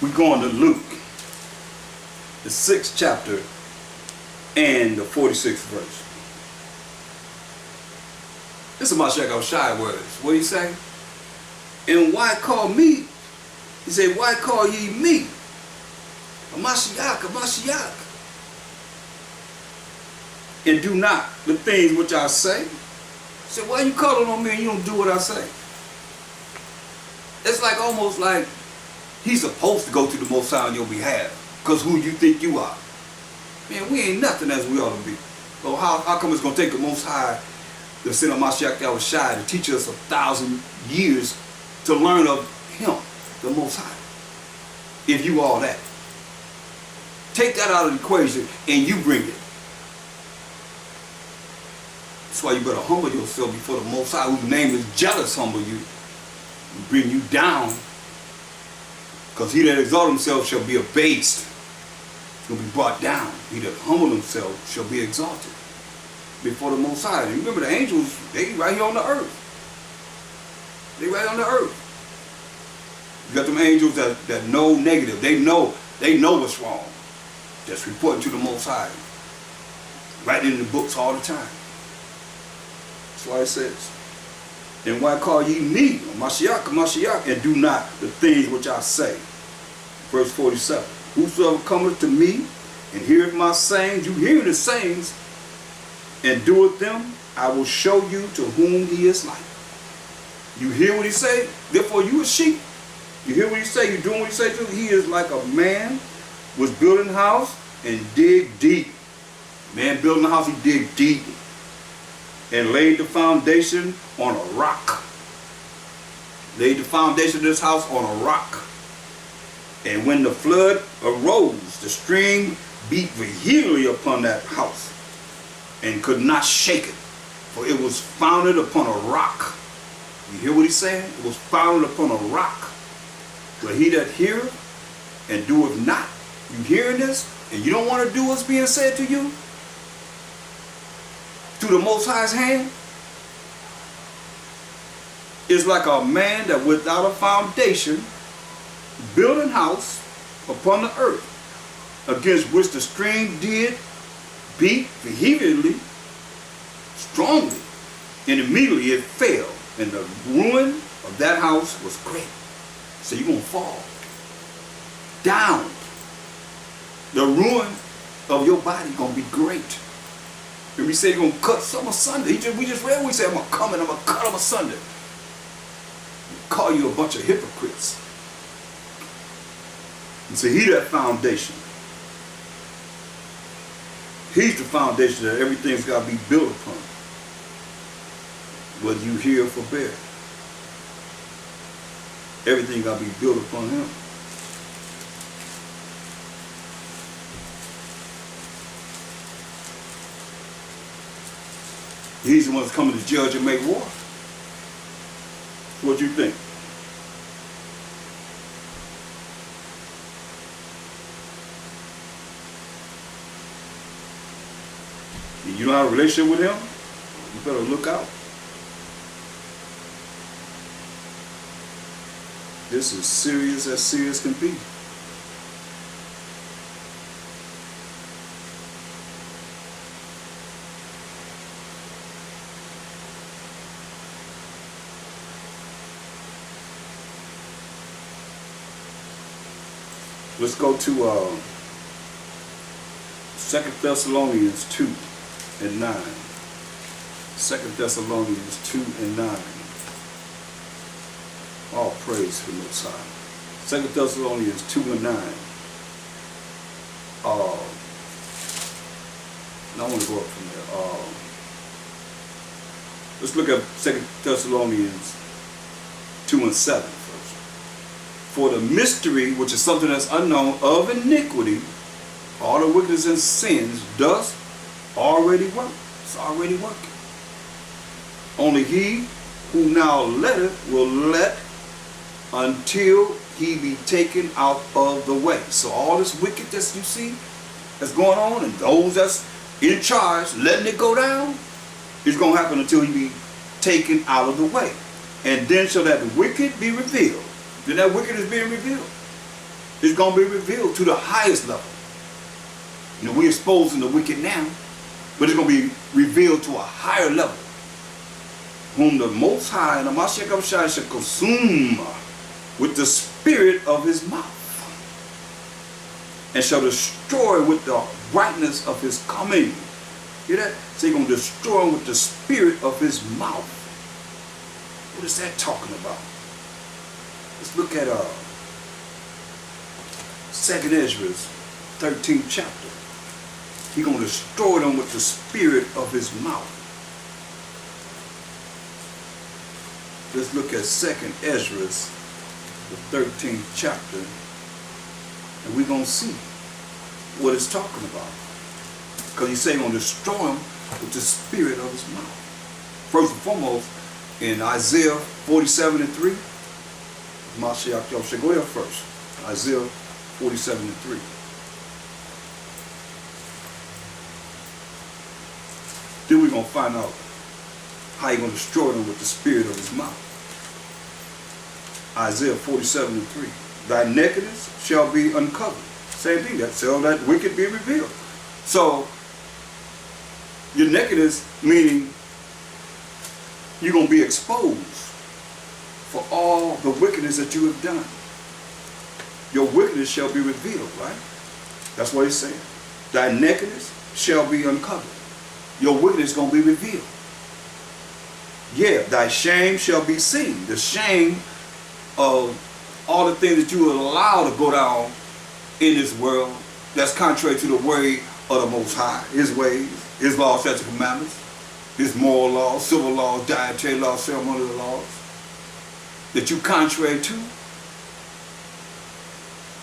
We're going to Luke, the 6th chapter and the 46th verse. This is Mashiach Shai words. What do you say? And why call me? He said, why call ye me? A Mashiach. And do not the things which I say. He said, why you calling on me and you don't do what I say? It's like almost like he's supposed to go to the Most High on your behalf. Because who you think you are? Man, we ain't nothing as we ought to be. So how come it's going to take the Most High, the sin of Mashiach Yahushua, to teach us 1,000 years to learn of him, the Most High? If you all that. Take that out of the equation and you bring it. That's why you better humble yourself before the Most High, whose name is jealous, humble you. And bring you down. Because he that exalt himself shall be abased. Will be brought down. He that humble himself shall be exalted before the Most High. And remember, the angels, they right here on the earth. They right on the earth. You got them angels that know negative. They know what's wrong. Just reporting to the Most High. Writing in the books all the time. That's why it says, and why call ye me, Mashiach, and do not the things which I say. Verse 47. Whosoever cometh to me and heareth my sayings, you hear the sayings, and doeth them, I will show you to whom he is like. You hear what he say, therefore you a sheep. You hear what he say, you doing what he say to. He is like a man was building a house and dig deep. Man building a house, he dig deep. And laid the foundation on a rock. Laid the foundation of this house on a rock. And when the flood arose, the stream beat vehemently upon that house and could not shake it, for it was founded upon a rock. You hear what he's saying? It was founded upon a rock. But he that heareth and doeth not, you hearing this, and you don't want to do what's being said to you, through the Most High's hand, is like a man that without a foundation built a house upon the earth, against which the stream did beat vehemently, strongly, and immediately it fell, and the ruin of that house was great. So you're going to fall down. The ruin of your body going to be great. And we say you're going to cut some asunder. We just read, we say, I'm going to come and I'm going to cut them asunder. Call you a bunch of hypocrites. And say, he that foundation. He's the foundation that everything's got to be built upon. Whether you hear or forbear. Everything got to be built upon him. He's the one that's coming to judge and make war. What do you think? You don't have a relationship with him? You better look out. This is serious as serious can be. Let's go to 2 Thessalonians 2 and 9. 2 Thessalonians 2 and 9. All praise to the Most High. 2 Thessalonians 2 and 9. Now I want to go up from there. Let's look at 2 Thessalonians 2 and 7 first. For the mystery, which is something that's unknown, of iniquity, all the wickedness and sins, does already work. It's already working. Only he who now letteth will let until he be taken out of the way. So all this wickedness you see that's going on, and those that's in charge letting it go down, is going to happen until he be taken out of the way. And then shall that the wicked be revealed. Then that wicked is being revealed. It's going to be revealed to the highest level. You know, we're exposing the wicked now, but it's going to be revealed to a higher level. Whom the Most High and the Mashiach Yahushua shall consume with the spirit of his mouth, and shall destroy with the brightness of his coming. Hear that? So he's going to destroy him with the spirit of his mouth. What is that talking about? Let's look at 2nd Ezra's 13th chapter. He's going to destroy them with the spirit of his mouth. Let's look at 2nd Ezra's, the 13th chapter, and we're going to see what it's talking about. Because he's saying he's going to destroy him with the spirit of his mouth. First and foremost, in Isaiah 47:3, Mashiach Yahushua, go there first. Isaiah 47:3. Then we're going to find out how he's going to destroy them with the spirit of his mouth. Isaiah 47:3. Thy nakedness shall be uncovered. Same thing, that shall that wicked be revealed. So, your nakedness, meaning you're going to be exposed for all the wickedness that you have done. Your wickedness shall be revealed, right? That's what he's saying. Thy nakedness shall be uncovered. Your wickedness is going to be revealed. Yeah, thy shame shall be seen. The shame of all the things that you will allow to go down in this world that's contrary to the way of the Most High, his ways, his laws, statutes, and commandments, his moral laws, civil laws, dietary laws, ceremonial laws, that you contrary to,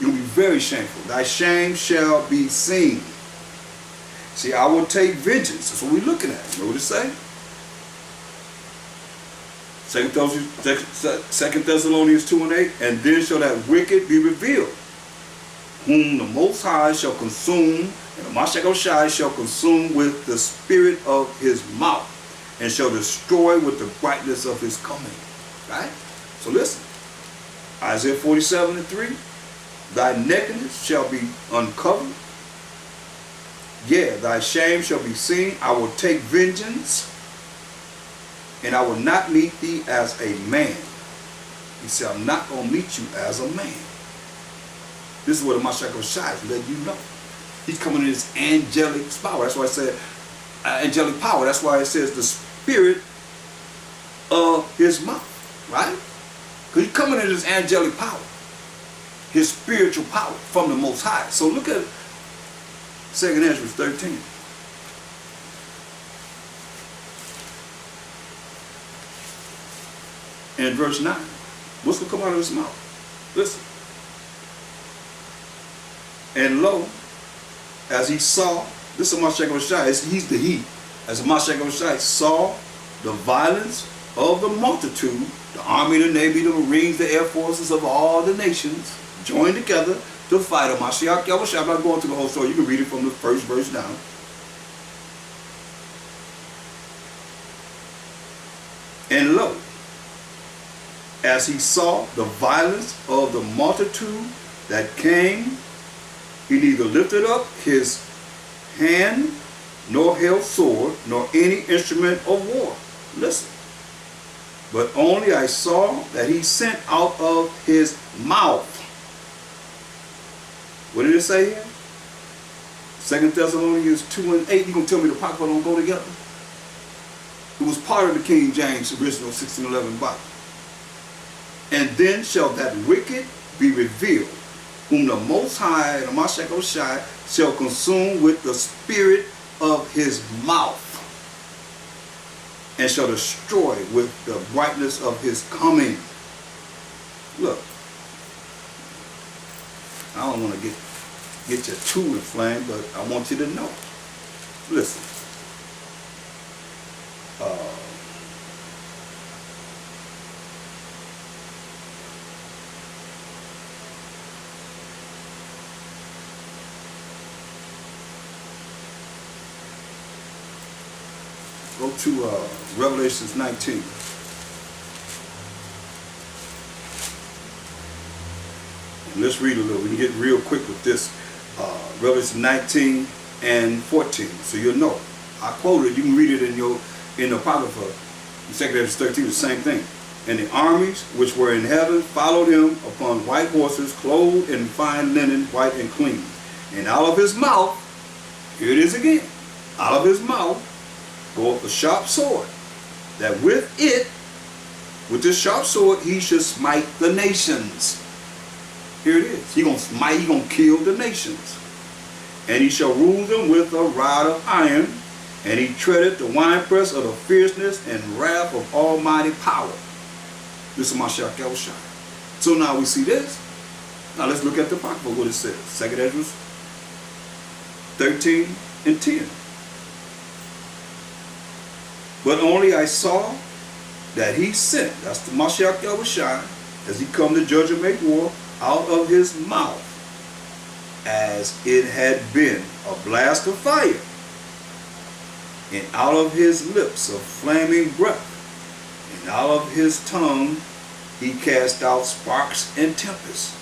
you'll be very shameful. Thy shame shall be seen. See, I will take vengeance. That's what we're looking at. You know what it say? 2 Thessalonians 2:8, and then shall that wicked be revealed, whom the Most High shall consume, and the Mashiach Yahushua shall consume with the spirit of his mouth, and shall destroy with the brightness of his coming. Right? So listen, Isaiah 47:3, thy nakedness shall be uncovered. Yeah, thy shame shall be seen. I will take vengeance, and I will not meet thee as a man. He said, I'm not going to meet you as a man. This is what the Mashiach Yahushua is letting you know. He's coming in his angelic power. That's why I said angelic power. That's why it says the spirit of his mouth. Right? Because he's coming in his angelic power. His spiritual power from the Most High. So look at 2nd Ezra 13. And verse 9. What's going to come out of his mouth? Listen. And lo, as he saw, this is Mashiach Yahushua, he's the he. As Mashiach Yahushua saw the violence of the multitude, the army, the navy, the marines, the air forces of all the nations joined together to fight a Mashiach Yahushua. I'm not going through the whole story. You can read it from the first verse down. And lo, as he saw the violence of the multitude that came, he neither lifted up his hand, nor held sword, nor any instrument of war. Listen. But only I saw that he sent out of his mouth. What did it say here? 2 Thessalonians 2:8. You going to tell me the Apocrypha don't go together? It was part of the King James original 1611 Bible. And then shall that wicked be revealed, whom the Most High and the Mashiach Yahushua shall consume with the spirit of his mouth, and shall destroy with the brightness of his coming. Look, I don't want to get you too inflamed, but I want you to know. Listen. Go to Revelations 19. And let's read a little. We can get real quick with this. Revelation 19 and 14. So you'll know. I quoted. You can read it in the Apocrypha. 2 Corinthians 13, the same thing. And the armies which were in heaven followed him upon white horses, clothed in fine linen, white and clean. And out of his mouth, here it is again, out of his mouth goeth a sharp sword, that with this sharp sword, he should smite the nations. Here it is. He gonna smite, he gonna kill the nations. And he shall rule them with a rod of iron, and he treadeth the winepress of the fierceness and wrath of almighty power. This is Mashiach Yahushua. So now we see this. Now let's look at the Apocrypha, what it says. 2 Ezra 13 and 10. But only I saw that he sent, that's the Mashiach Yahushua, as he come to judge and make war, out of his mouth, as it had been a blast of fire, and out of his lips a flaming breath, and out of his tongue he cast out sparks and tempests.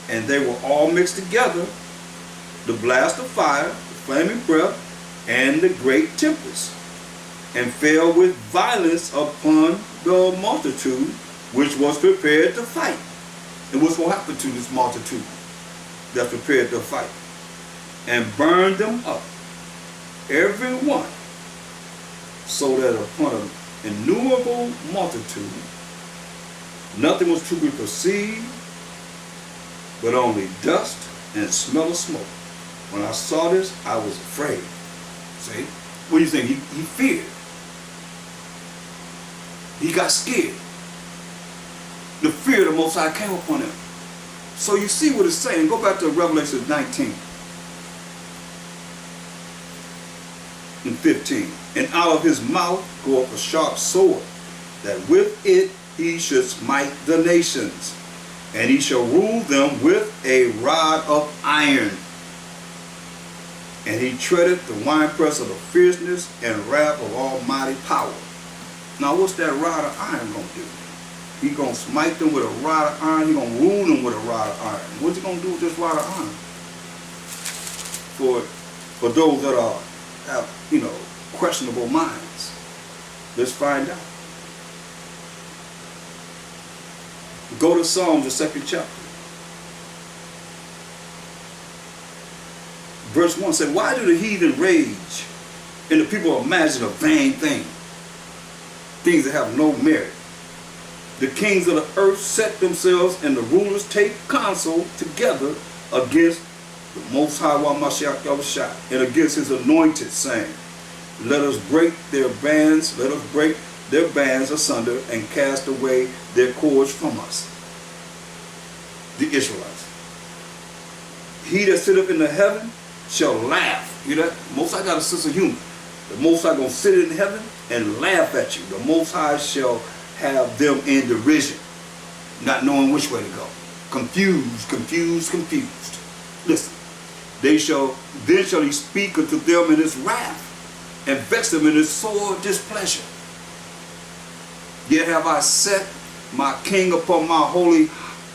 And they were all mixed together, the blast of fire, the flaming breath, and the great tempest, and fell with violence upon the multitude which was prepared to fight. And what's going to happen to this multitude that's prepared to fight? And burned them up, every one, so that upon an innumerable multitude nothing was to be perceived but only dust and smell of smoke. When I saw this, I was afraid. See? What do you think? He feared. He got scared. The fear of the Most High came upon him. So you see what it's saying. Go back to Revelation 19 and 15. And out of his mouth goeth a sharp sword, that with it he should smite the nations, and he shall rule them with a rod of iron. And he treadeth the winepress of the fierceness and wrath of almighty power. Now what's that rod of iron going to do? He's going to smite them with a rod of iron. He's going to rule them with a rod of iron. What's he going to do with this rod of iron? For those that have, questionable minds. Let's find out. Go to Psalms, the 2nd chapter. Verse 1 said, why do the heathen rage and the people imagine a vain thing? Things that have no merit. The kings of the earth set themselves, and the rulers take counsel together against the Most High Mashiach Yahushua, and against his anointed, saying, let us break their bands, asunder, and cast away their cords from us. The Israelites. He that sitteth in the heaven shall laugh. You know that? Most High got a sense of humor. The Most High gonna sit in heaven and laugh at you. The Most High shall have them in derision, not knowing which way to go. Confused. Listen, then shall he speak unto them in his wrath, and vex them in his sore displeasure. Yet have I set my king upon my holy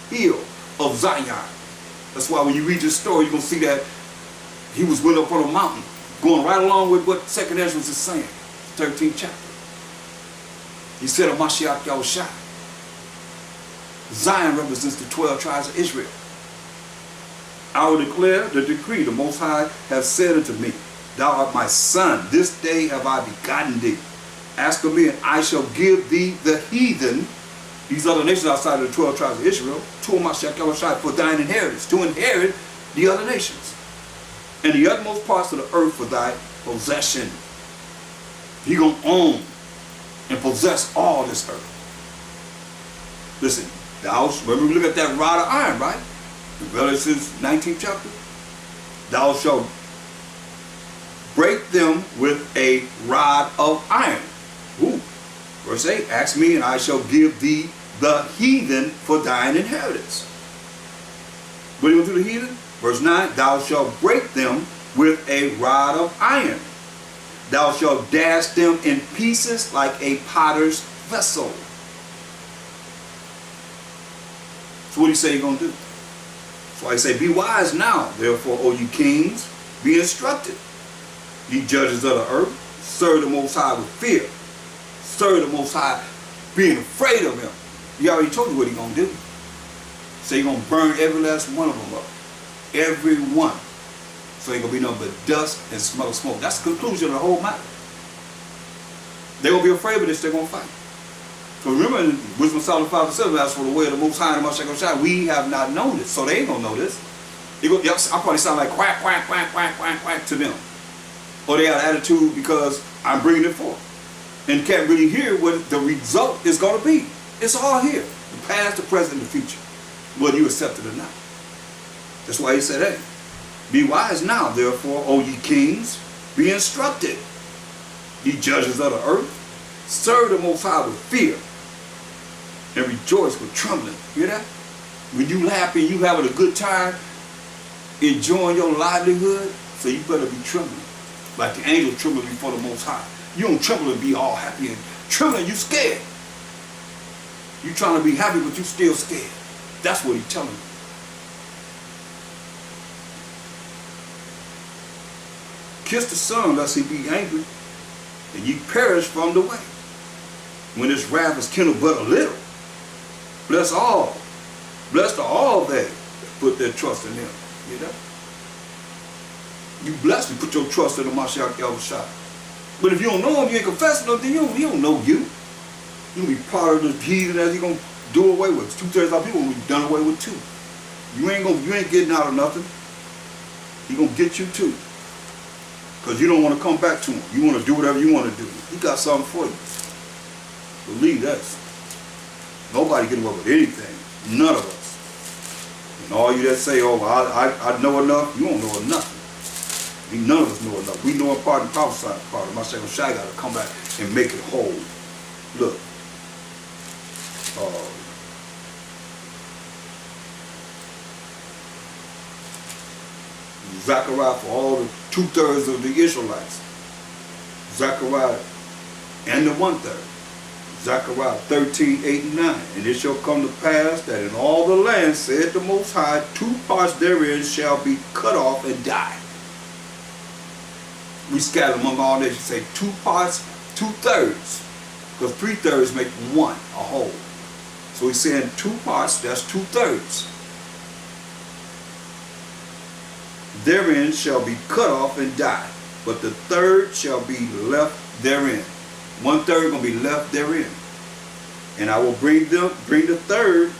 hill of Zion. That's why when you read this story, you're going to see that he was went up on a mountain, going right along with what 2 Ezra is saying, 13th chapter. He said of Mashiach Yahushua, Zion represents the 12 tribes of Israel. I will declare the decree. The Most High has said unto me, thou art my son, this day have I begotten thee. Ask of me, and I shall give thee the heathen, these other nations outside of the 12 tribes of Israel, to Mashiach Yahushua for thine inheritance, to inherit the other nations, and the utmost parts of the earth for thy possession. He gonna own and possess all this earth. Listen, remember we look at that rod of iron, right? In Revelation 19th chapter. Thou shalt break them with a rod of iron. Ooh. Verse 8, ask me and I shall give thee the heathen for thine inheritance. What are you going to do to the heathen? Verse 9, thou shalt break them with a rod of iron. Thou shalt dash them in pieces like a potter's vessel. So what he say he gonna do? That's why he say, be wise now, therefore, O you kings, be instructed. Ye judges of the earth, serve the Most High with fear. Serve the Most High, being afraid of him. He already told you what he gonna do. So he gonna burn every last one of them up. Every one. So ain't gonna be nothing but dust and smell of smoke. That's the conclusion of the whole matter. They're gonna be afraid of this, they're gonna fight. So remember in Wisdom of Solomon 5:7, as for the way of the Most High and the Mashiach Shai, we have not known this. So they ain't gonna know this. I'll probably sound like quack, quack, quack, quack, quack, quack to them. Or they have an attitude because I'm bringing it forth. And can't really hear what the result is gonna be. It's all here. The past, the present, and the future. Whether you accept it or not. That's why he said, hey, be wise now, therefore, O ye kings, be instructed. Ye judges of the earth, serve the Most High with fear, and rejoice with trembling. Hear that? When you laughing, you having a good time, enjoying your livelihood, so you better be trembling. Like the angel trembling before the Most High. You don't tremble and be all happy and trembling, you scared. You trying to be happy, but you still scared. That's what he's telling you. Kiss the Son, lest he be angry, and ye perish from the way. When his wrath is kindled but a little, bless all. Blessed are all they that put their trust in him. You know? You blessed to put your trust in the Mashiach Yahushua. But if you don't know him, you ain't confessing nothing, he don't know you. You be part of the heathen as he gonna do away with. 2/3 of people will be done away with too. You ain't getting out of nothing. He gonna get you too. Because you don't want to come back to him. You want to do whatever you want to do. He got something for you. Believe that. Nobody getting away with anything. None of us. And all you that say, oh, I know enough, you don't know enough. None of us know enough. We know a part and prophesy part. Mashiach Shai got to come back and make it whole. Look. Zechariah for all the 2/3 of the Israelites. Zechariah and the 1/3. Zechariah 13:8 and 9. And it shall come to pass that in all the land, saith the Most High, 2 parts therein shall be cut off and die. We scatter among all nations. Say 2 parts, 2/3. Because 3/3 make one, a whole. So he's saying 2 parts, that's 2/3. Therein shall be cut off and die, but the 1/3 shall be left therein. 1/3 gonna be left therein. And I will bring the 1/3,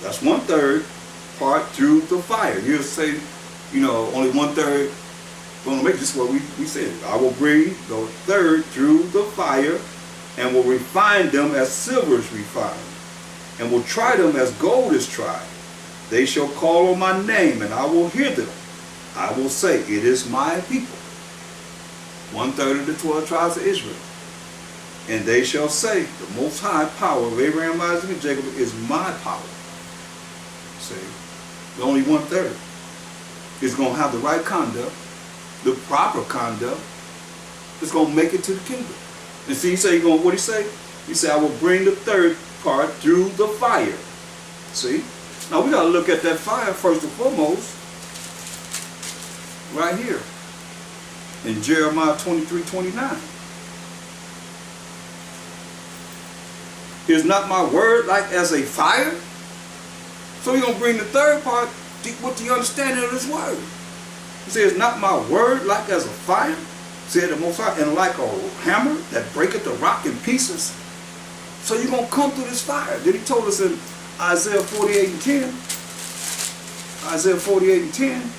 that's 1/3 part through the fire. You'll say, only 1/3 gonna make this what we said. I will bring the 1/3 through the fire and will refine them as silver is refined, and will try them as gold is tried. They shall call on my name, and I will hear them. I will say, it is my people. 1/3 of the 12 tribes of Israel. And they shall say, the Most High power of Abraham, Isaac, and Jacob is my power. See, the only 1/3 is going to have the right conduct, the proper conduct. It's going to make it to the kingdom. And see, what he say? He said, I will bring the 1/3 part through the fire. See? Now we got to look at that fire first and foremost. Right here in Jeremiah 23:29. Is not my word like as a fire? So he's going to bring the 3rd part with the understanding of his word. He says, not my word like as a fire, said the Most High, and like a hammer that breaketh the rock in pieces. So you're going to come through this fire. Then he told us in Isaiah 48:10. Isaiah 48:10.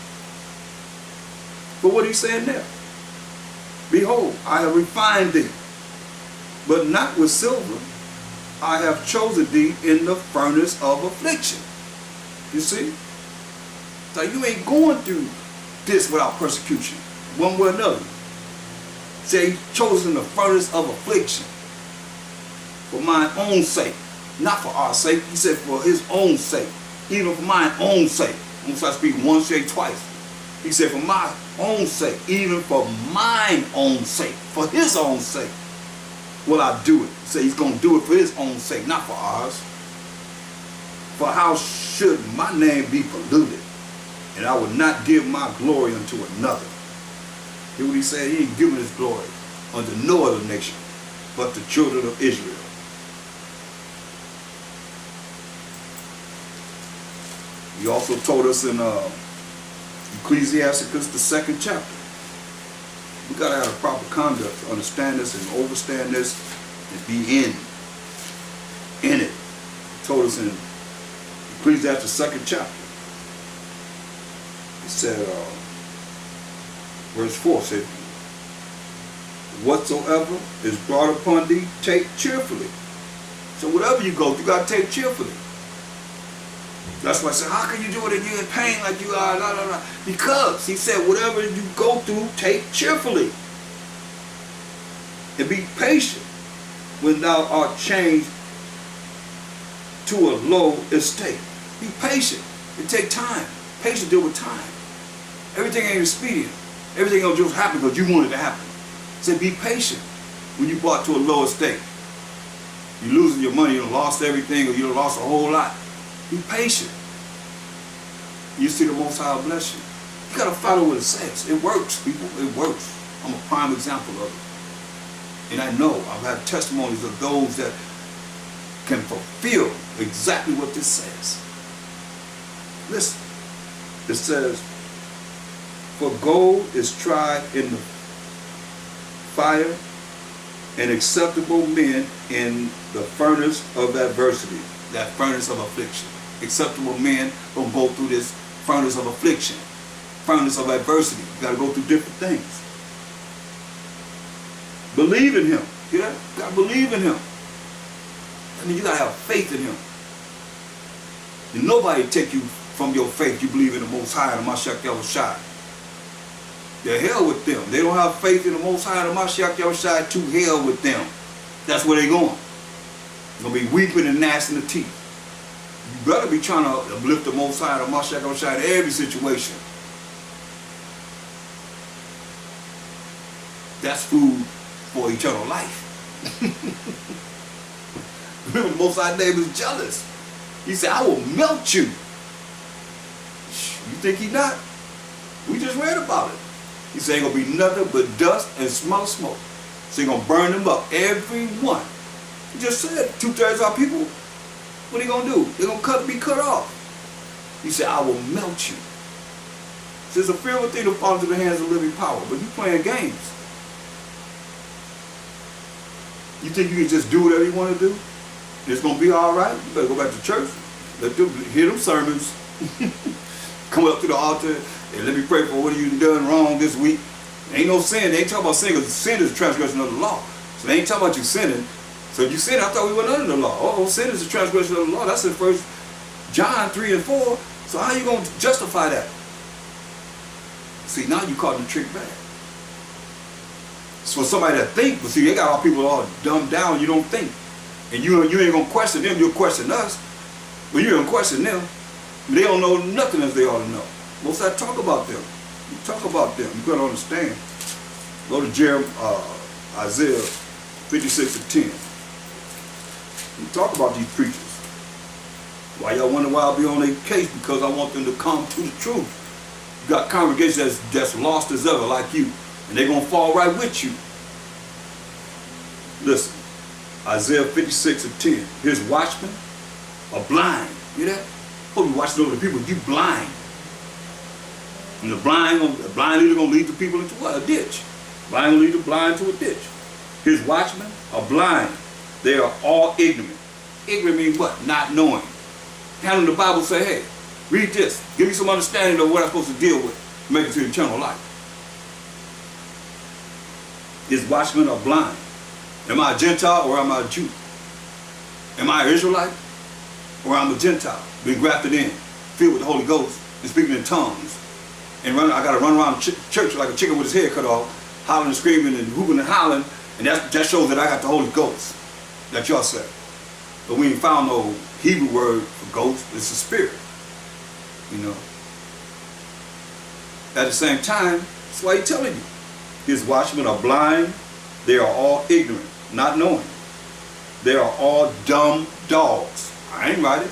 But what he's saying there? Behold, I have refined thee, but not with silver. I have chosen thee in the furnace of affliction. You see? So you ain't going through this without persecution, one way or another. Say he's chosen the furnace of affliction for mine own sake, not for our sake. He said for his own sake, even for mine own sake. I'm going to speak once, say twice. He said, for my own sake, even for mine own sake, for his own sake, will I do it. He said he's going to do it for his own sake, not for ours. For how should my name be polluted? And I will not give my glory unto another. Hear what he said? He ain't giving his glory unto no other nation but the children of Israel. He also told us in Ecclesiasticus, the 2nd chapter. We got to have a proper conduct to understand this and overstand this and be in it. He told us in Ecclesiastes 2nd chapter. It said, verse 4 said, whatsoever is brought upon thee, take cheerfully. So whatever you go through, you got to take cheerfully. That's why I said, how can you do it and you're in pain like you are? Blah, blah, blah. Because he said, whatever you go through, take cheerfully. And be patient when thou art changed to a low estate. Be patient. It take time. Patience deal with time. Everything ain't expedient. Everything don't just happen because you want it to happen. Say, be patient when you brought to a low estate. You're losing your money, you done lost everything, or you done lost a whole lot. Be patient. You see the Most High will bless you. You got to follow what it says. It works, people. It works. I'm a prime example of it. And I know I've had testimonies of those that can fulfill exactly what this says. Listen. It says, for gold is tried in the fire, and acceptable men in the furnace of adversity. That furnace of affliction. Acceptable men gonna go through this furnace of affliction, furnace of adversity. You gotta go through different things. Believe in him. You gotta believe in him. I mean, you gotta have faith in him. And nobody take you from your faith. You believe in the Most High, the Mashiach Yahushua. The hell with them. They don't have faith in the Most High, the Mashiach Yahushua. To hell with them. That's where they going. You're going to be weeping and gnashing the teeth. You better be trying to uplift the Most High, the Mashiach Yahushua in every situation. That's food for eternal life. Remember, the Most High name is jealous. He said, I will melt you. You think he not? We just read about it. He said, ain't going to be nothing but dust and smell of smoke. So he's going to burn them up, every one. He just said 2/3 of our people, what are they going to do? They're going to be cut off. He said, I will melt you. So it's a fearful thing to fall into the hands of living power, but you playing games. You think you can just do whatever you want to do? And it's going to be all right? You better go back to church. Let them hear them sermons. Come up to the altar and let me pray for what you done wrong this week. Ain't no sin. They ain't talking about sin because sin is a transgression of the law. So they ain't talking about you sinning. So if you sin, I thought we went under the law. Oh, sin is a transgression of the law. That's in 1 John 3 and 4. So how you going to justify that? See, now you caught the trick back. It's for somebody that think, but see, they got all people all dumbed down. You don't think. And you ain't going to question them. You'll question us. But you're going to question them. They don't know nothing as they ought to know. Most of that talk about them. You talk about them. You got to understand. Go to Isaiah 56 and 10. You talk about these preachers. Why y'all wonder why I'll be on their case? Because I want them to come to the truth. You got congregations that's lost as ever like you. And they're going to fall right with you. Listen. Isaiah 56 and 10. His watchmen are blind. You hear that? Oh, you watching over the people, you blind. And the blind leader gonna lead the people into what? A ditch. Blind will lead the blind to a ditch. His watchmen are blind. They are all ignorant. Ignorant means what? Not knowing. Handling the Bible, say, hey, read this. Give me some understanding of what I'm supposed to deal with to make it to eternal life. His watchmen are blind. Am I a Gentile or am I a Jew? Am I an Israelite or am I a Gentile? Been grafted in, filled with the Holy Ghost, and speaking in tongues. And I got to run around church like a chicken with his head cut off, hollering and screaming and hooping and hollering, and that shows that I got the Holy Ghost. That y'all say. But we ain't found no Hebrew word for ghost. It's a spirit. You know. At the same time, that's why he's telling you. His watchmen are blind. They are all ignorant, not knowing. They are all dumb dogs. I ain't right it.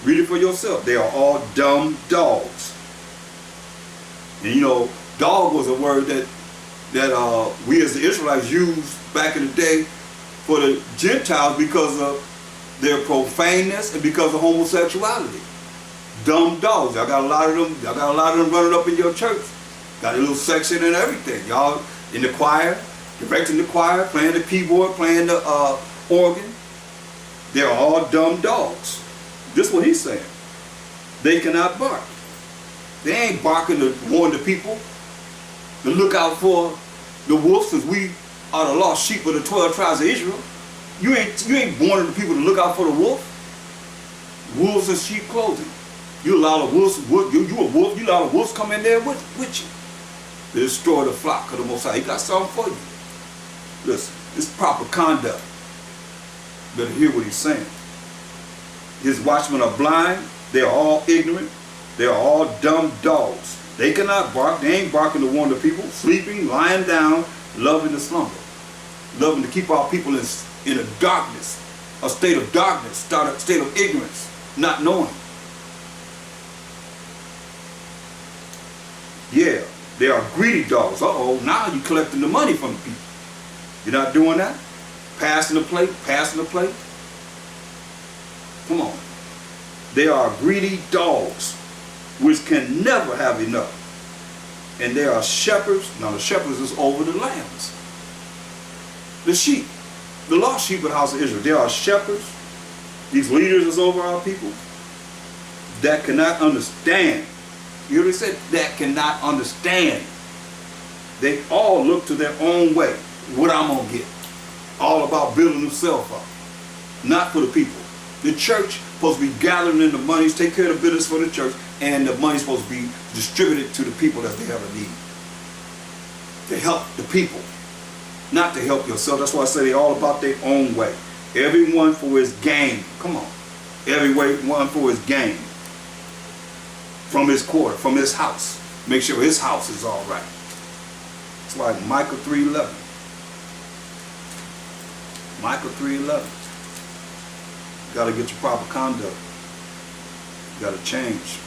Read it for yourself. They are all dumb dogs. And you know, dog was a word that we as the Israelites used back in the day for the Gentiles because of their profaneness and because of homosexuality. Dumb dogs. Y'all got a lot of them. Y'all got a lot of them running up in your church. Got a little section and everything. Y'all in the choir, directing the choir, playing the keyboard, playing the organ. They're all dumb dogs. This is what he's saying. They cannot bark. They ain't barking to warn the people to look out for the wolves, since we are the lost sheep of the 12 tribes of Israel. You ain't warning the people to look out for the wolf. Wolves in sheep clothing. You allow the wolves, you a wolf, you allow the wolves come in there with you. To destroy the flock of the Most High. He got something for you. Listen, it's proper conduct. Better hear what he's saying. His watchmen are blind. They are all ignorant. They are all dumb dogs. They cannot bark. They ain't barking to warn the people. Sleeping, lying down, loving to slumber. Loving to keep our people in a darkness, a state of darkness, a state of ignorance, not knowing. Yeah, they are greedy dogs. Uh-oh, now you're collecting the money from the people. You're not doing that? Passing the plate, passing the plate. Come on. They are greedy dogs, which can never have enough. And they are shepherds. Now the shepherds is over the lambs. The sheep. The lost sheep of the house of Israel. There are shepherds. These leaders is over our people that cannot understand. You hear what he said? That cannot understand. They all look to their own way. What I'm going to get. All about building themselves up. Not for the people. The church supposed to be gathering in the monies, take care of the business for the church, and the money's supposed to be distributed to the people that they have a need. To help the people. Not to help yourself. That's why I say they're all about their own way. Everyone for his gain. Come on. Everyone for his gain. From his quarter, from his house. Make sure his house is all right. It's like Micah 3:11. Micah 3:11. You got to get your proper conduct. You got to change.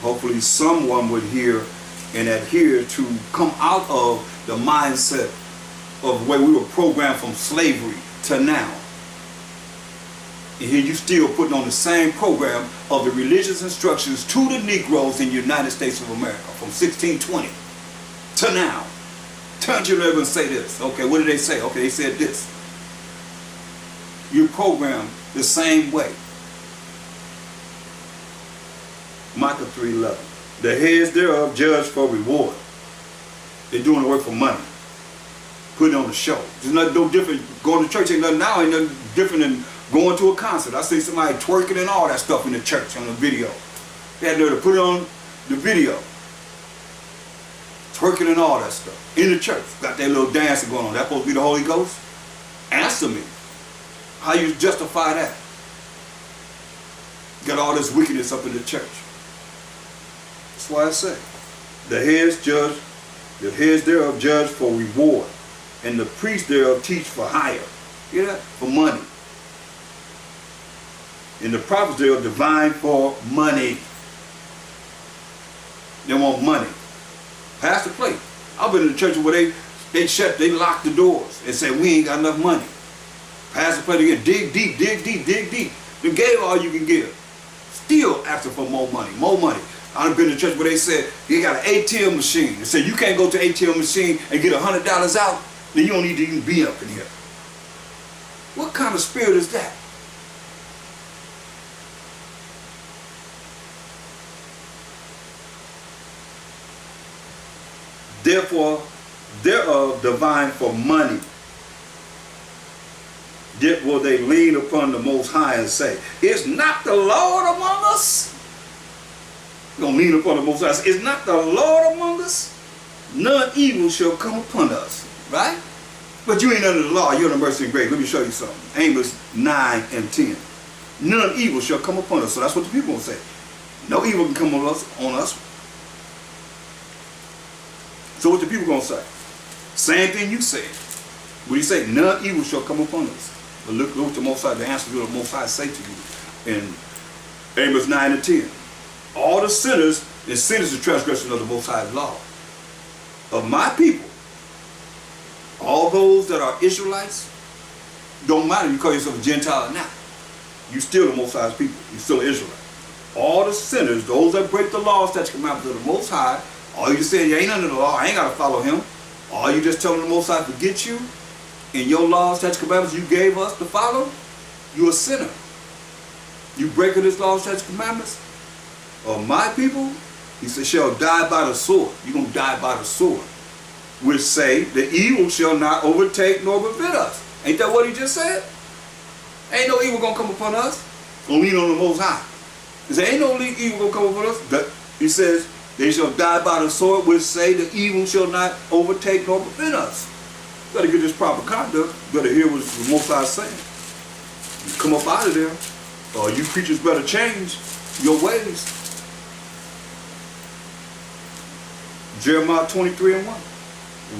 Hopefully someone would hear and adhere to come out of the mindset of the way we were programmed from slavery to now. And here you still putting on the same program of the religious instructions to the Negroes in the United States of America from 1620 to now. Turn to your neighbor and say this. Okay, what did they say? Okay, they said this. You program the same way. Micah 3:11. The heads thereof judge for reward. They're doing the work for money. Putting on a show. There's nothing no different. Going to church ain't nothing now, ain't nothing different than going to a concert. I see somebody twerking and all that stuff in the church on the video. They had to put it on the video. Twerking and all that stuff. In the church. Got that little dancing going on. That supposed to be the Holy Ghost? Answer me. How you justify that? Got all this wickedness up in the church. That's why I say, the heads thereof judge for reward, and the priests thereof teach for hire. Hear that? For money. And the prophets thereof divine for money. They want money. Pass the plate. I've been in the church where they lock the doors and say we ain't got enough money. Pass the plate again. Dig deep, dig deep, dig deep. They gave all you can give. Still asking for more money, more money. I've been to church where they said they got an ATM machine. They said you can't go to an ATM machine and get $100 out, then you don't need to even be up in here. What kind of spirit is that? Therefore, thereof divine for money. Yet will they lean upon the Most High and say, is not the Lord among us? We're going to lean upon the Most High and say, is not the Lord among us? None evil shall come upon us. Right? But you ain't under the law. You're under mercy and grace. Let me show you something. Amos 9 and 10. None evil shall come upon us. So that's what the people will say. No evil can come on us. So what the people going to say? Same thing you said. What do you say? None evil shall come upon us. But look what the Most High, the answer to the Most High say to you in Amos 9 and 10. All the sinners, and sin is the transgression of the Most High's law. Of my people, all those that are Israelites, don't matter if you call yourself a Gentile or not. You still the Most High's people. You still an Israelite. All the sinners, those that break the law, statutes, commandments of the Most High, all you just saying you ain't under the law, I ain't got to follow him. All you just telling the Most High to get you in your laws, statutes, commandments you gave us to follow, you a sinner. You breaking this law, statutes, commandments of my people, he said, shall die by the sword. You're going to die by the sword. Which say, the evil shall not overtake nor prevent us. Ain't that what he just said? Ain't no evil going to come upon us. Gonna lean on the Most High. He said, ain't no evil going to come upon us. He says, they shall die by the sword, which say, the evil shall not overtake nor prevent us. You better get this proper conduct. You better hear what the Most High is saying. You come up out of there. Or you preachers better change your ways. Jeremiah 23 and 1.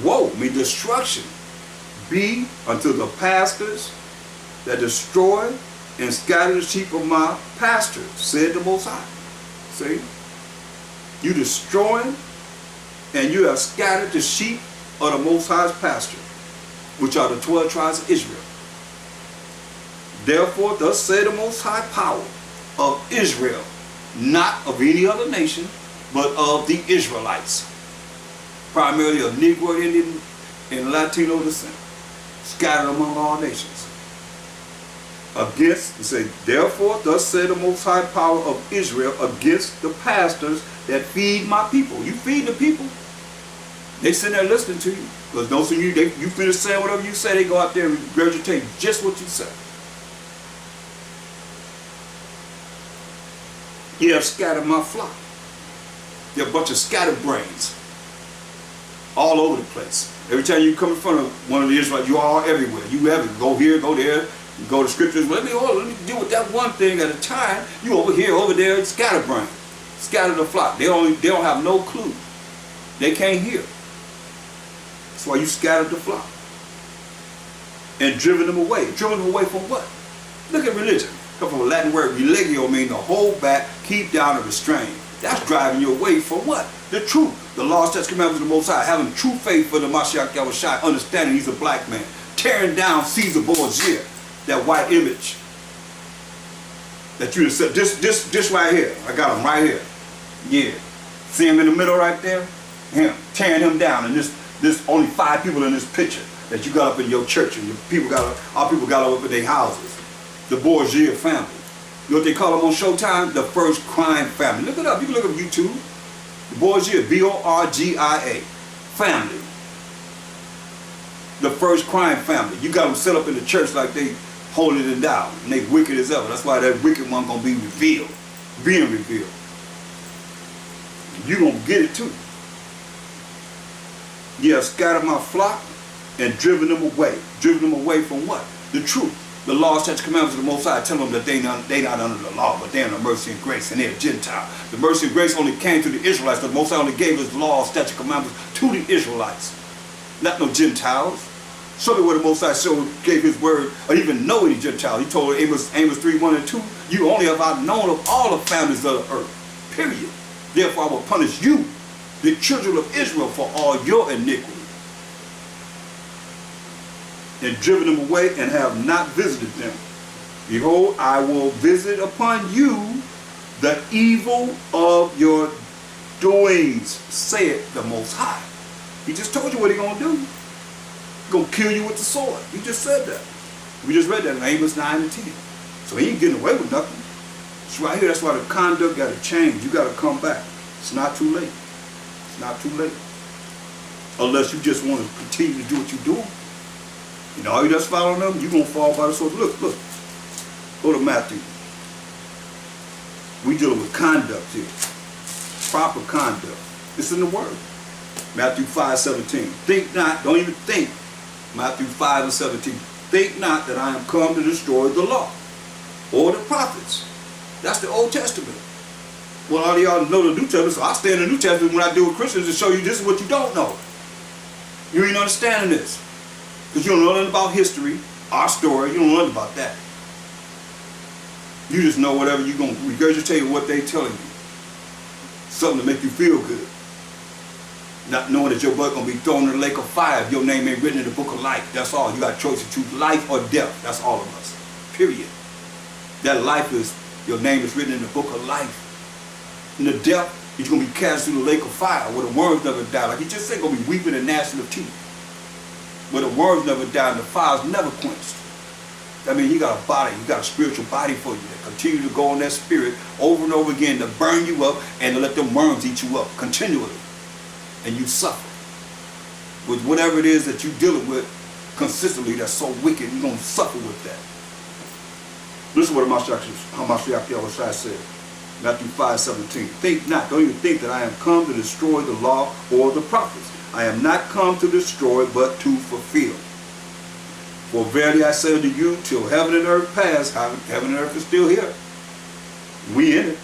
Woe, mean destruction, be unto the pastors that destroy and scatter the sheep of my pastors, said the Most High. See? You destroying and you have scattered the sheep of the Most High's pasture, which are the 12 tribes of Israel. Therefore, thus say the Most High power of Israel, not of any other nation, but of the Israelites. Primarily of Negro, Indian, and Latino descent, scattered among all nations. Against, he said, therefore, thus said the Most High power of Israel against the pastors that feed my people. You feed the people, they sit there listening to you. Because those of you, you finish saying whatever you say, they go out there and regurgitate just what you say. You have scattered my flock. You're a bunch of scatterbrains. All over the place. Every time you come in front of one of the Israelites, you are everywhere. You have to go here, go there, you go to scriptures. Let me deal with that one thing at a time. You over here, over there, scatterbrain. Scatter the flock. They don't have no clue. They can't hear. That's why you scattered the flock. And driven them away. Driven them away from what? Look at religion. Come from a Latin word, religio, means to hold back, keep down, or restrain. That's driving you away from what? The truth. The law, statutes, commandments of the Most High. Having true faith for the Mashiach Yahushua. Understanding he's a black man. Tearing down Caesar Borgia. That white image. That you said, this right here. I got him right here. Yeah. See him in the middle right there? Him. Tearing him down. And there's only 5 people in this picture that you got up in your church. And our people got up in their houses. The Borgia family. You know what they call them on Showtime? The first crime family. Look it up. You can look up YouTube. The Borgia, B-O-R-G-I-A. Family. The first crime family. You got them set up in the church like they holding it down. And they wicked as ever. That's why that wicked one going to be revealed. Being revealed. You going to get it too. You have scattered my flock and driven them away. Driven them away from what? The truth. The law, statutes, commandments of the Most High tell them that they not under the law, but they're under mercy and grace, and they're Gentile. The mercy and grace only came to the Israelites. The Most High only gave his law, statutes, commandments to the Israelites, not no Gentiles. Show me where the Most High gave his word, or even know any Gentile. He told Amos 3, 1 and 2, you only have I known of all the families of the earth, period. Therefore I will punish you, the children of Israel, for all your iniquity. And driven them away and have not visited them. Behold, I will visit upon you the evil of your doings, saith the Most High. He just told you what he's going to do. He's going to kill you with the sword. He just said that. We just read that in Amos 9 and 10. So he ain't getting away with nothing. It's right here. That's why the conduct got to change. You got to come back. It's not too late. It's not too late. Unless you just want to continue to do what you're doing. You know, all you just following them, you're going to fall by the sword. Look. Go to Matthew. We dealing with conduct here. Proper conduct. It's in the Word. Matthew 5:17. Think not, don't even think. Matthew 5 and 17. Think not that I am come to destroy the law or the prophets. That's the Old Testament. Well, all of y'all know the New Testament, so I stay in the New Testament when I deal with Christians to show you this is what you don't know. You ain't understanding this. Because you don't know nothing about history, our story, you don't know nothing about that. You just know whatever you're going to regurgitate what they're telling you. Something to make you feel good. Not knowing that your butt going to be thrown in the lake of fire if your name ain't written in the book of life. That's all. You got a choice to choose life or death. That's all of us. Period. That life is, your name is written in the book of life. And the death, you're going to be cast through the lake of fire where the worms never die. Like he just said, going to be weeping and gnashing of teeth. Where the worms never die and the fire's never quenched. That means you got a body, you got a spiritual body for you that continue to go on that spirit over and over again to burn you up and to let them worms eat you up continually. And you suffer with whatever it is that you're dealing with consistently that's so wicked. You're going to suffer with that. Listen to what Hamashiach Yahushua said. Matthew 5:17. Think not, don't even think that I am come to destroy the law or the prophets. I am not come to destroy, but to fulfill. For verily I say unto you, till heaven and earth pass, heaven and earth is still here. We in it.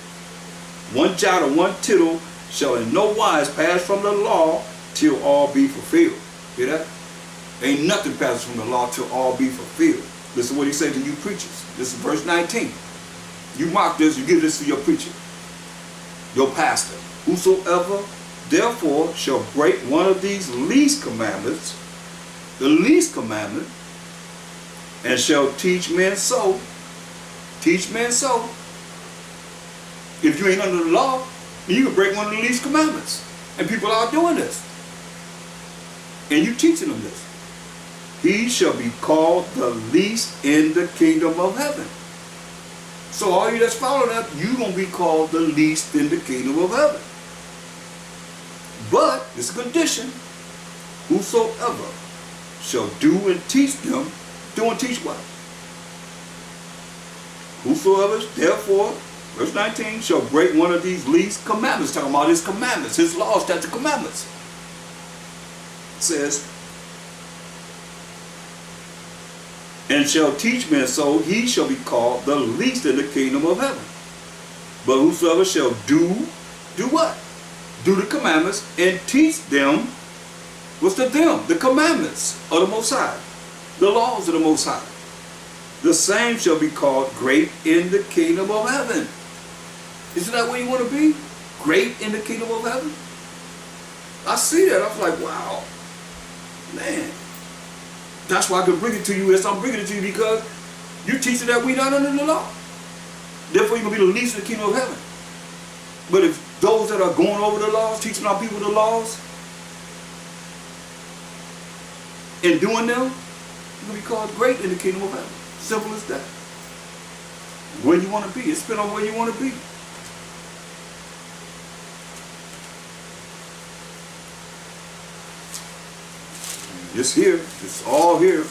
One jot or one tittle shall in no wise pass from the law till all be fulfilled. Hear that? Ain't nothing passes from the law till all be fulfilled. Listen to what he said to you preachers. This is verse 19. You mark this, you give this to your preacher, your pastor. Whosoever therefore shall break one of these least commandments, the least commandment, and shall teach men so. Teach men so. If you ain't under the law, then you can break one of the least commandments. And people are doing this. And you teaching them this. He shall be called the least in the kingdom of heaven. So all you that's following that, you're going to be called the least in the kingdom of heaven. But, it's a condition, whosoever shall do and teach them, do and teach what? Whosoever, therefore, verse 19, shall break one of these least commandments, talking about his commandments, his laws, statutes, commandments. It says, and shall teach men so, he shall be called the least in the kingdom of heaven. But whosoever shall do what? Do the commandments and teach them. What's the them? The commandments of the Most High. The laws of the Most High. The same shall be called great in the kingdom of heaven. Isn't that where you want to be? Great in the kingdom of heaven? I see that. I was like, wow. Man. That's why I can bring it to you as I'm bringing it to you, because you're teaching that we're not under the law. Therefore, you're going to be the least in the kingdom of heaven. But if those that are going over the laws, teaching our people the laws, and doing them, you're going to be called great in the kingdom of heaven. Simple as that. Where you want to be. It's depending on where you want to be. It's here. It's all here.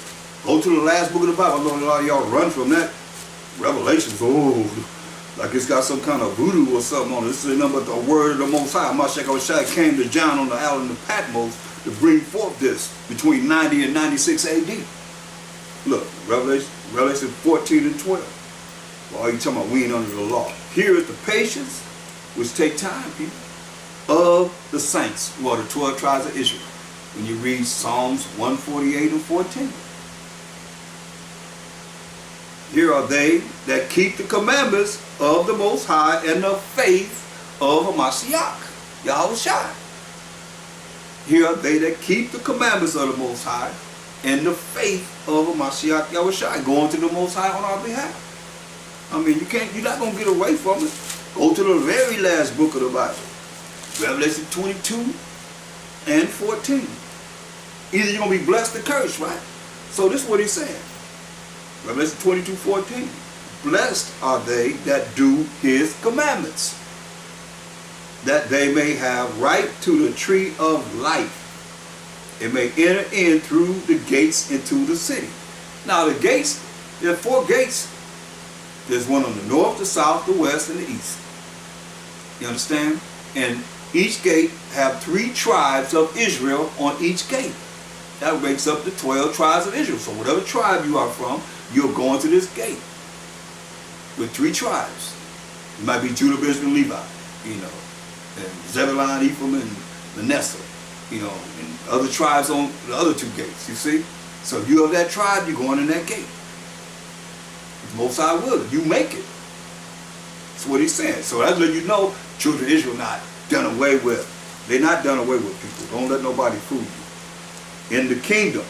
Go to the last book of the Bible. I know a lot of y'all run from that. Revelations. Oh, like it's got some kind of voodoo or something on it. This is nothing but the word of the Most High. Hamashiach Yahushua came to John on the island of Patmos to bring forth this between 90 and 96 AD. Look, Revelation 14 and 12. Well, all you talking about, we ain't under the law. Here is the patience, which take time, people, of the saints, who are the 12 tribes of Israel. When you read Psalms 148 and 14. Here are they that keep the commandments of the Most High and the faith of Hamashiach Yahushua. Here are they that keep the commandments of the Most High and the faith of Hamashiach Yahushua, going to the Most High on our behalf. I mean, you're not going to get away from it. Go to the very last book of the Bible. Revelation 22 and 14. Either you're going to be blessed or cursed, right? So this is what he's saying. Revelation 22, 14. Blessed are they that do his commandments, that they may have right to the tree of life, and may enter in through the gates into the city. Now the gates, there are 4 gates. There's one on the north, the south, the west, and the east. You understand? And each gate have 3 tribes of Israel on each gate. That makes up the 12 tribes of Israel. So whatever tribe you are from, you're going to this gate with 3 tribes. It might be Judah, Benjamin, Levi, you know, and Zebulun, Ephraim, and Manasseh, you know, and other tribes on the other 2 gates, you see? So if you're of that tribe, you're going in that gate. The Most High will. You make it. That's what he's saying. So that's letting you know, children of Israel not done away with. They're not done away with, people. Don't let nobody fool you. In the kingdom,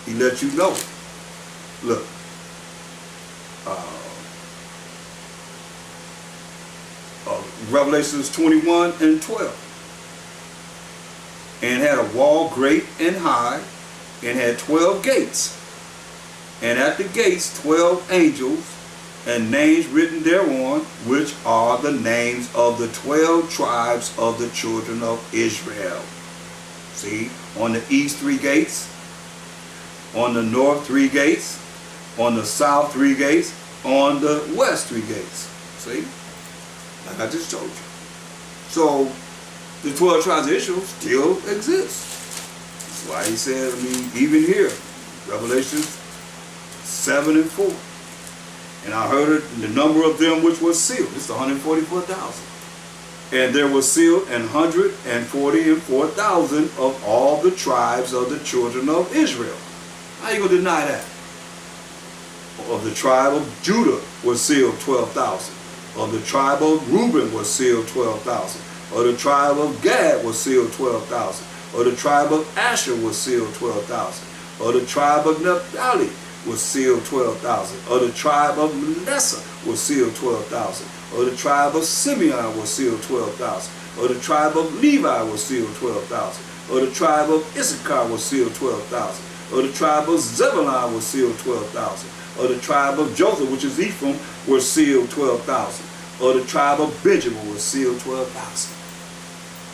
he lets you know. Look. Revelations 21 and 12. And had a wall great and high, and had 12 gates. And at the gates 12 angels, and names written thereon, which are the names of the 12 tribes of the children of Israel. See, on the east 3 gates, on the north 3 gates, on the south 3 gates, on the west 3 gates. See, like I just told you. So the 12 tribes of Israel still exist. That's why he said, even here, Revelation 7 and 4. And I heard the number of them which was sealed. It's 144,000. And there was sealed 144,000 of all the tribes of the children of Israel. How you going to deny that? Of the tribe of Judah was sealed 12,000. Of the tribe of Reuben was sealed 12,000. Of the tribe of Gad was sealed 12,000. Of the tribe of Asher was sealed 12,000. Of the tribe of Naphtali was sealed 12,000. Of the tribe of Manasseh was sealed 12,000. Of the tribe of Simeon was sealed 12,000. Of the tribe of Levi was sealed 12,000. Of the tribe of Issachar was sealed 12,000. Of the tribe of Zebulun was sealed 12,000. Of the tribe of Joseph, which is Ephraim, was sealed 12,000. Of the tribe of Benjamin was sealed 12,000.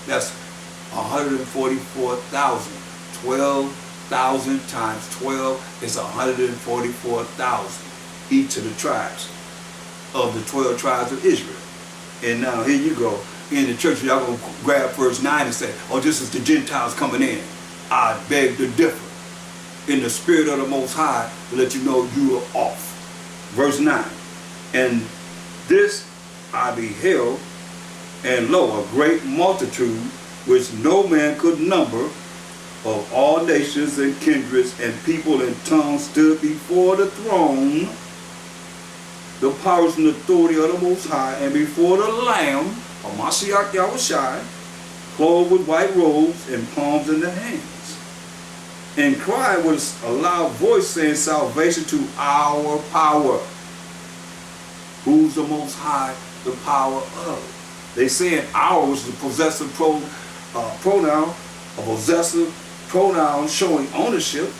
That's 144,000. 12,000 times 12 is 144,000. Each of the tribes of the 12 tribes of Israel. And now here you go. In the church, y'all going to grab verse 9 and say, oh, this is the Gentiles coming in. I beg to differ. In the spirit of the Most High, to let you know you are off. Verse 9. And this I beheld, and lo, a great multitude, which no man could number, of all nations and kindreds and people and tongues, stood before the throne, the powers and authority of the Most High, and before the Lamb, of Mashiach Yahushai, clothed with white robes and palms in their hands. And cried with a loud voice, saying, salvation to our power. Who's the Most High the power of? They saying our was the possessive pronoun, a possessive pronoun showing ownership.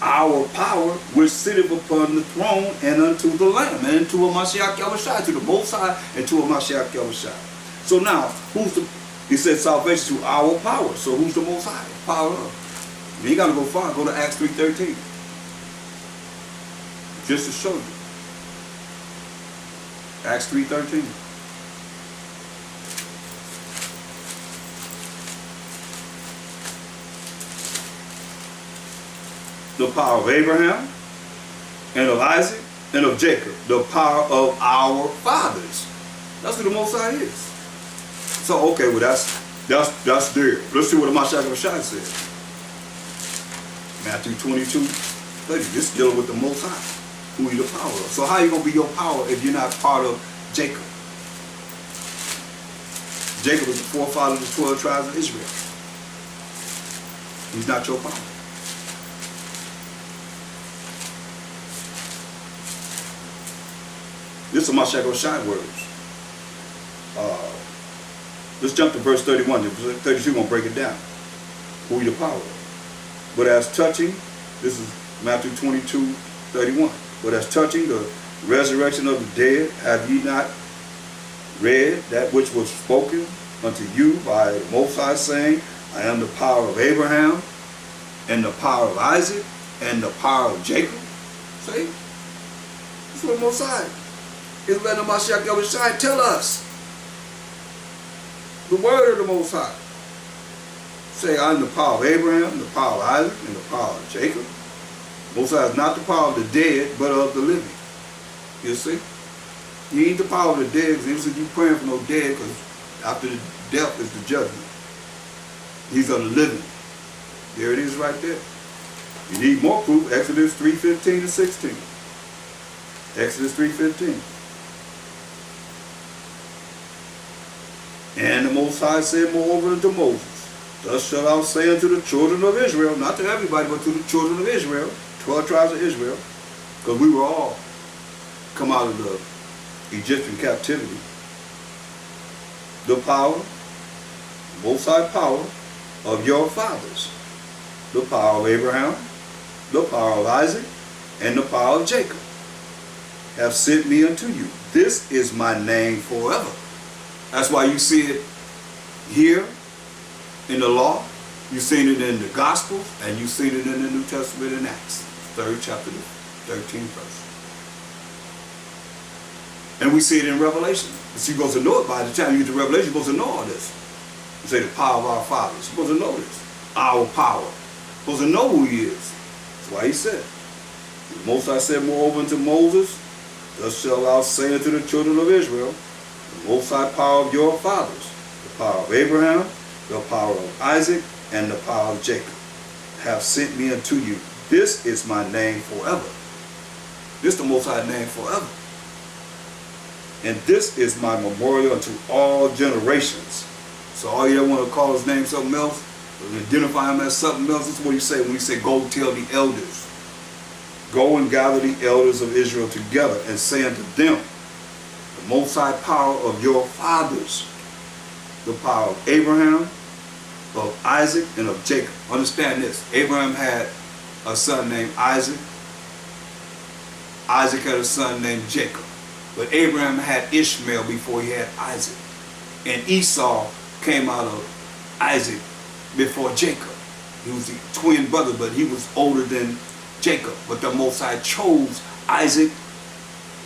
Our power which sitteth upon the throne, and unto the Lamb, and unto a Mashiach Yahushai, to the Most High, and to a Mashiach Yahushai. So now, who's the, he said salvation to our power. So who's the Most High? Power of. You ain't got to go far. Go to Acts 3:13. Just to show you. Acts 3:13. The power of Abraham, and of Isaac, and of Jacob. The power of our fathers. That's who the Most High is. So, okay, well, that's there. Let's see what the Mashiach Yahushua said. Matthew 22:30. This is dealing with the Most High, who he the power of. So how are you going to be your power if you're not part of Jacob? Jacob is the forefather of the 12 tribes of Israel. He's not your power. This is Mashiach Yahushua words. Let's jump to verse 31. 32 going to break it down. Who you the power of. But as touching, this is Matthew 22:31. But as touching the resurrection of the dead, have ye not read that which was spoken unto you by the Most High, saying, I am the power of Abraham, and the power of Isaac, and the power of Jacob? See? That's what the Most High is letting Mashiach Yahushua tell us. The word of the Most High. Say, I'm the power of Abraham, the power of Isaac, and the power of Jacob. Most High is not the power of the dead, but of the living. You see? He ain't the power of the dead, because he said you praying for no dead, because after the death is the judgment. He's of the living. There it is right there. You need more proof, Exodus 3:15 and 16. Exodus 3:15. And the Most High said moreover unto Moses, thus shalt thou say unto the children of Israel, not to everybody, but to the children of Israel, 12 tribes of Israel, because we were all come out of the Egyptian captivity. The power, Most High power of your fathers, the power of Abraham, the power of Isaac, and the power of Jacob, have sent me unto you. This is my name forever. That's why you see it here in the law, you've seen it in the Gospels, and you've seen it in the New Testament in Acts, 3rd chapter, 13th verse. And we see it in Revelation. So you're supposed to know it by the time you get to Revelation, you're supposed to know all this. You say the power of our fathers. You're supposed to know this. Our power. You're supposed to know who he is. That's why he said. The Most High said moreover unto Moses, thus shalt thou say unto the children of Israel, the Most High power of your fathers, the power of Abraham, the power of Isaac, and the power of Jacob, have sent me unto you. This is my name forever. This is the Most High name forever. And this is my memorial unto all generations. So all you that want to call his name something else, or identify him as something else, this is what he said when he said, go tell the elders. Go and gather the elders of Israel together and say unto them, the Most High power of your fathers, the power of Abraham, of Isaac, and of Jacob. Understand this. Abraham had a son named Isaac. Isaac had a son named Jacob. But Abraham had Ishmael before he had Isaac. And Esau came out of Isaac before Jacob. He was the twin brother, but he was older than Jacob. But the Most High chose Isaac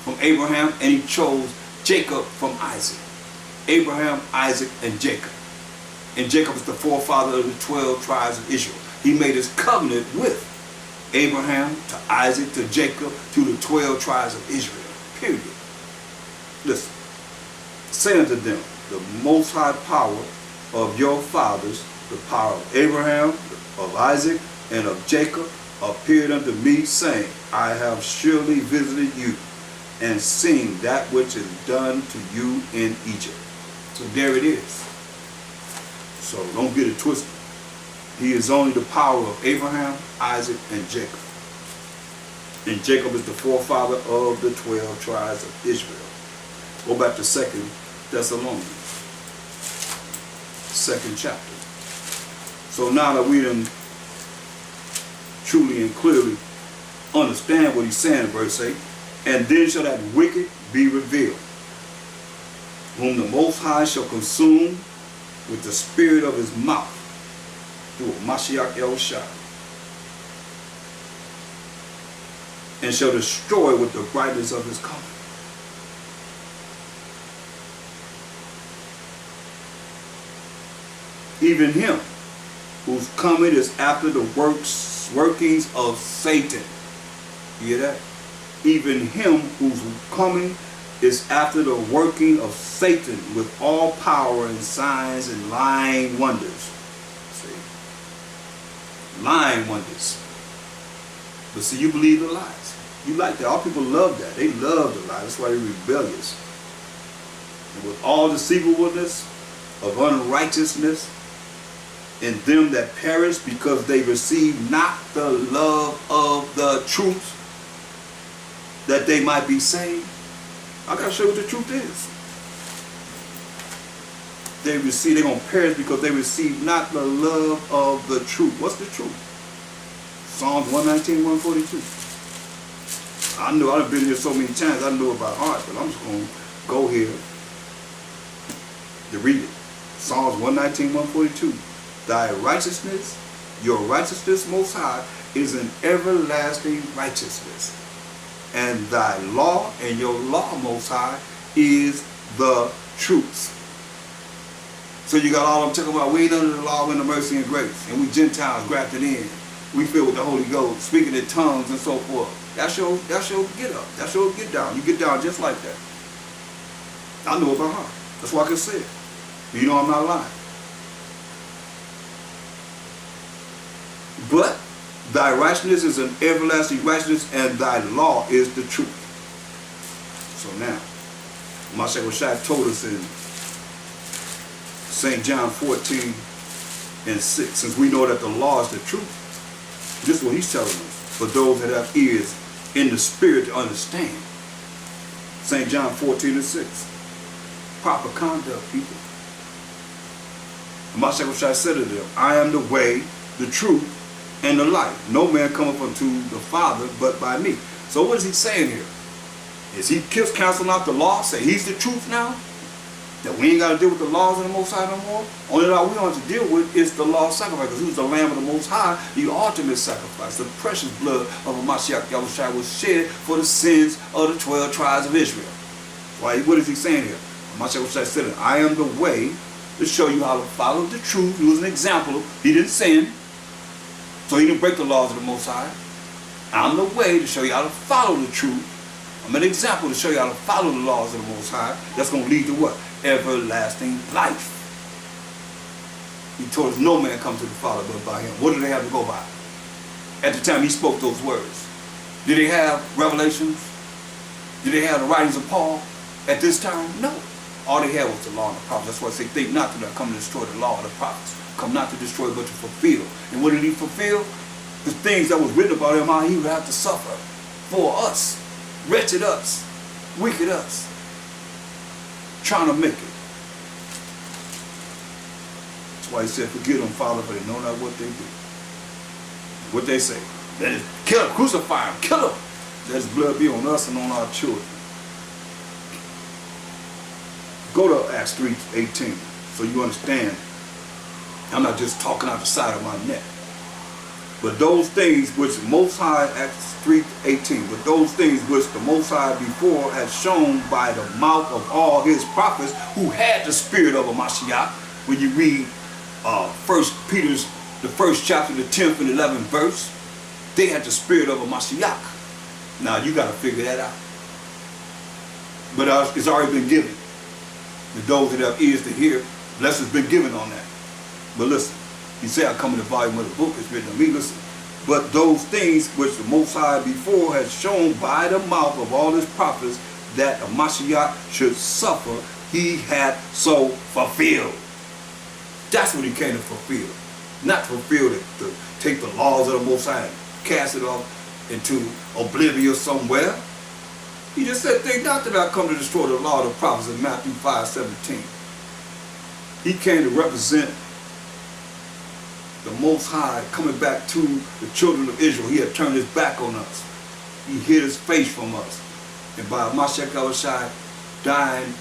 from Abraham, and he chose Jacob from Isaac. Abraham, Isaac, and Jacob. And Jacob is the forefather of the 12 tribes of Israel. He made his covenant with Abraham, to Isaac, to Jacob, to the 12 tribes of Israel. Period. Listen. Say unto them, the Most High power of your fathers, the power of Abraham, of Isaac, and of Jacob, appeared unto me, saying, I have surely visited you, and seen that which is done to you in Egypt. So there it is. So don't get it twisted. He is only the power of Abraham, Isaac, and Jacob. And Jacob is the forefather of the 12 tribes of Israel. Go back to 2 Thessalonians, 2nd chapter. So now that we done truly and clearly understand what he's saying in verse 8, and then shall that wicked be revealed, whom the Most High shall consume with the spirit of his mouth, through Mashiach El Shai, and shall destroy with the brightness of his coming. Even him whose coming is after the workings of Satan. You hear that? Even him whose coming is after the working of Satan, with all power and signs and lying wonders. See? Lying wonders. But see, you believe the lies. You like that. All people love that. They love the lies. That's why they're rebellious. And with all deceivableness of unrighteousness in them that perish, because they receive not the love of the truth, that they might be saved. I gotta show you what the truth is. They're gonna perish because they receive not the love of the truth. What's the truth? Psalms 119, 142. I know I've been here so many times, I know it by heart, but I'm just gonna go here to read it. Psalms 119, 142. Thy righteousness, your righteousness, Most High, is an everlasting righteousness. And thy law and your law, Most High, is the truth. So you got all I'm talking about. We ain't under the law, we're under mercy and grace. And we Gentiles grafted in. We filled with the Holy Ghost, speaking in tongues and so forth. That's your get up. That's your get down. You get down just like that. I know it by heart. That's why I can say it. You know I'm not lying. But thy righteousness is an everlasting righteousness, and thy law is the truth. So now, Mashiach told us in St. John 14 and 6, since we know that the law is the truth, this is what he's telling us, for those that have ears in the spirit to understand. St. John 14 and 6. Proper conduct, people. And Mashiach said to them, I am the way, the truth, and the life. No man cometh unto the Father but by me. So what is he saying here? Is he canceling out the law, say he's the truth now? That we ain't got to deal with the laws of the Most High no more? Only law we don't have to deal with is the law of sacrifice. Because who's the Lamb of the Most High? The ultimate sacrifice. The precious blood of a Mashiach Yahushua was shed for the sins of the 12 tribes of Israel. Why? What is he saying here? Mashiach said, I am the way to show you how to follow the truth. He was an example. He didn't sin. So he didn't break the laws of the Most High. I'm the way to show you how to follow the truth. I'm an example to show you how to follow the laws of the Most High. That's going to lead to what? Everlasting life. He told us no man comes to the Father but by him. What do they have to go by? At the time he spoke those words. Did they have revelations? Did they have the writings of Paul at this time? No. All they had was the law and the prophets. That's why I say, think not that I come to destroy the law and the prophets. Come not to destroy but to fulfill. And what did he fulfill? The things that was written about him, how he would have to suffer for us. Wretched us. Wicked us. Trying to make it. That's why he said, forgive them, Father, for they know not what they do. What they say. Let us kill him, crucify him, kill him. Let his blood be on us and on our children. Go to Acts 3:18 so you understand. I'm not just talking out the side of my neck. But those things which the Most High, Acts 3:18, but those things which the Most High before had shown by the mouth of all his prophets who had the spirit of a Mashiach. When you read 1 Peter's, the 1st chapter, the 10th and 11th verse, they had the spirit of a Mashiach. Now you got to figure that out. But it's already been given. To those that have ears to hear, blessings been given on that. But listen, he said, I come in the volume of the book, it's written to me, listen. But those things which the Most High before had shown by the mouth of all his prophets that a Mashiach should suffer, he had so fulfilled. That's what he came to fulfill. Not to fulfill it, to take the laws of the Most High and cast it off into oblivion somewhere. He just said, think not that I come to destroy the law of the prophets in Matthew 5:17. He came to represent the Most High coming back to the children of Israel. He had turned his back on us. He hid his face from us. And by Mashiach Yahushua dying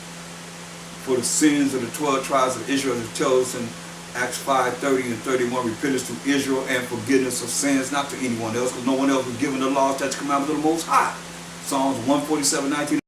for the sins of the 12 tribes of Israel, as it tells us in Acts 5:30 and 31, repentance to Israel and forgiveness of sins, not to anyone else, because no one else was given the law, statutes, commandments of the Most High. Psalms 147:19.